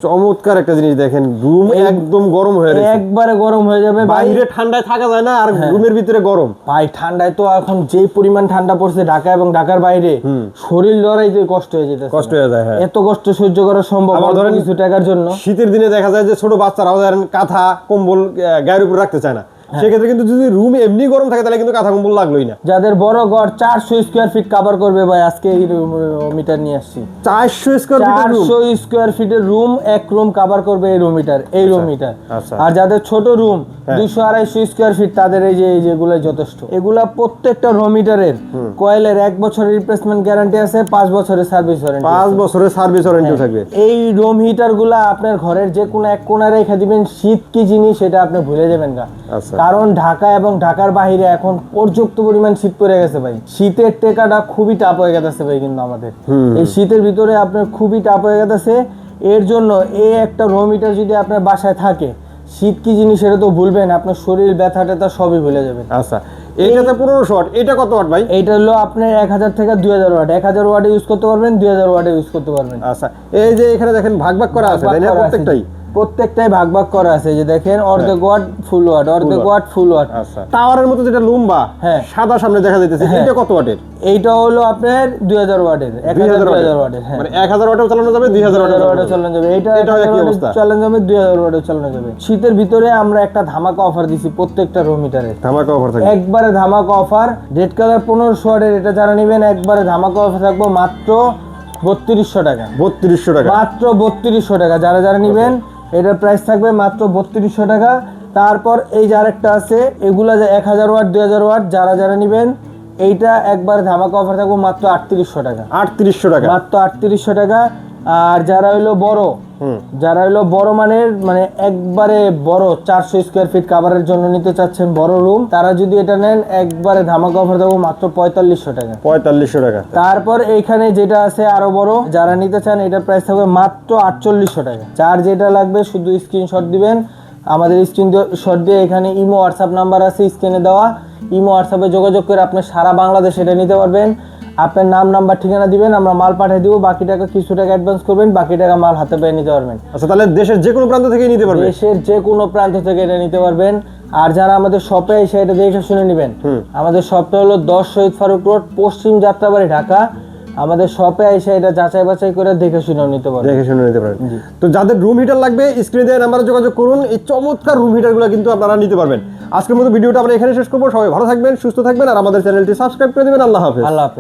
চমৎকার একটা জিনিস দেখেন, রুম একদম গরম হয়ে গেছে, একবারে গরম হয়ে যাবে। বাইরে ঠান্ডায় থাকা যায় না, আর রুমের ভিতরে গরম। ভাই ঠান্ডায় তো এখন যেই পরিমাণ ঠান্ডা পড়ছে ঢাকা এবং ঢাকার বাইরে, শরীর লড়াইতে কষ্ট হয়ে যেতেছে, কষ্ট হয়ে যায়। হ্যাঁ, এত কষ্ট সহ্য করা সম্ভব আবার ধরেন কিছু টাকার জন্য? শীতের দিনে দেখা যায় যে ছোট বাচ্চারাও ধরেন কাঁথা কম্বল গায়ের উপর রাখতে চায় না, সেক্ষেত্রে কিন্তু যদি রুম এমনি গরম থাকে তাহলে কিন্তু কাঁথা কম্বল লাগলোই না। যাদের বড় ঘর 400 স্কয়ার ফিট কভার করবে ভাই, আজকে এই মিটার নিয়ে আসছি। 400 স্কয়ার ফিট, 400 স্কয়ার ফিটের রুম, এক রুম কভার করবে এই রুম মিটার, এই রুম মিটার। আচ্ছা। আর যাদের ছোট রুম 200-250 স্কয়ার ফিট, তাদের এই যে যেগুলো যথেষ্ট। এগুলা প্রত্যেকটা রুম মিটারের কয়েলের 1 বছরের রিপ্লেসমেন্ট গ্যারান্টি আছে, 5 বছরের সার্ভিস ওয়ারেন্টি, 5 বছরের সার্ভিস ওয়ারেন্টি থাকবে। এই রুম হিটার গুলা আপনার ঘরের যে কোনো এক কোণায় রেখে দিবেন, শীত কি জিনিস সেটা আপনি ভুলে যাবেন না। আচ্ছা। কারণ ঢাকা এবং ঢাকার বাইরে এখন পর্যাপ্ত পরিমাণ শীত পড়ে গেছে ভাই, শীতের টেকাটা খুবই টাপ হয়ে গেছে ভাই, কিন্তু আমাদের এই শীতের ভিতরে আপনার খুবই টাপ হয়ে গেছে। এর জন্য এই একটা রুম হিটার যদি আপনার বাসায় থাকে, শীত কি জিনিস সেটা তো ভুলবেন, আপনার শরীর ব্যথা ট্যাথা সবই ভুলে যাবেন। আচ্ছা, এইটাতে 1500 ওয়াট, এটা কত ওয়াট ভাই? এইটা হলো আপনার 1000 থেকে 2000 ওয়াট, 1000 ওয়াটে ইউজ করতে পারবেন, 2000 ওয়াটে ইউজ করতে পারবেন। আচ্ছা, এই যে এখানে দেখেন ভাগ ভাগ করা আছে তাই না? প্রত্যেকটাই ভাগ ভাগ করা আছে, যে দেখেন অর্ধেক ওয়াট, ফুল ওয়াট, অর্ধেক ওয়াট, ফুল ওয়াট। আচ্ছা, টাওয়ারের মতো যেটা লম্বা সাদা সামনে দেখা যাইতেছে, এটা কত ওয়াটের? এইটা হলো আপনার 2000 ওয়াটের, 1000 ওয়াটের। হ্যাঁ, মানে 1000 ওয়াটেও চালানো যাবে, 2000 ওয়াটেও চালানো যাবে। এটা কি অবস্থা? চালানো যাবে, 2000 ওয়াটেও চালানো যাবে। শীতের ভিতরে আমরা একটা ধামাকা অফার দিছি প্রত্যেকটা রুম মিটারে, ধামাকা অফার থাকে, একবারে ধামাকা অফার। রেড কালার 1500 ওয়াটের এটা যারা নেবেন, একবারে ধামাকা অফার থাকবে মাত্র 3200 টাকা। 3200 টাকা, মাত্র 3200 টাকা। যারা যারা নেবেন এটার প্রাইস থাকবে মাত্র 3200 টাকা। তারপর এই যে আরেকটা আছে, এগুলা যে 1000 ওয়াট, 2000 ওয়াট, যারা যারা নেবেন এইটা একবার ধামাকা অফার থাকবে মাত্র 3800 টাকা। 3800 টাকা, মাত্র 3800 টাকা। আর যারা হইলো বড়, যারা হইলো বড় মানের, মানে একবারে বড় 400 স্কয়ার ফিট কভারের জন্য নিতে চাচ্ছেন বড় রুম, তারা যদি এটা নেন একবারে ধামাকা অফার দেবো মাত্র 4500 টাকা। 4500 টাকা। তারপর এইখানে যেটা আছে আরো বড়, যারা নিতে চান এটার প্রাইস থাকবে মাত্র 4800 টাকা। যার যেটা লাগবে শুধু স্ক্রিনশট দিবেন, আমাদের স্ক্রিনশট দিয়ে এখানে ইমো হোয়াটসঅ্যাপ নাম্বার আছে স্ক্রিনে দেওয়া, ইমো হোয়াটসঅ্যাপে যোগাযোগ করে আপনি সারা বাংলাদেশ এটা নিতে পারবেন। আপনার নাম, নাম্বার, ঠিকানা দিবেন, আমরা মাল পাঠিয়ে দিব, বাকি টাকা কিছু টাকা অ্যাডভান্স করবেন, বাকি টাকা মাল হাতে পেয়ে নিতে পারবেন। আচ্ছা, তাহলে দেশের যে কোনো প্রান্ত থেকে নিতে পারবেন? দেশের যে কোনো প্রান্ত থেকে এটা নিতে পারবেন। আর যারা আমাদের শপে এসে এটা দেখে শুনে নেবেন, আমাদের শপটা হলো 10 শহীদ ফারুক রোড, পশ্চিম যাত্রাবাড়ি, ঢাকা। আমাদের শপে এসে এটা যাচাই বাছাই করে দেখে শুনে নিতে পারবেন, দেখে শুনে নিতে পারবেন। তো যাদের রুম হিটার লাগবে স্ক্রিনে দেওয়া নাম্বারে যোগাযোগ করুন, এই চমৎকার রুম হিটারগুলো কিন্তু আপনারা নিতে পারবেন। আজকের মতো ভিডিওটা আমরা এখানে শেষ করবো। সবাই ভালো থাকবেন, সুস্থ থাকবেন, আর আমাদের চ্যানেলটি সাবস্ক্রাইব করে দিবেন। আল্লাহ হাফেজ। আল্লাহ হাফেজ।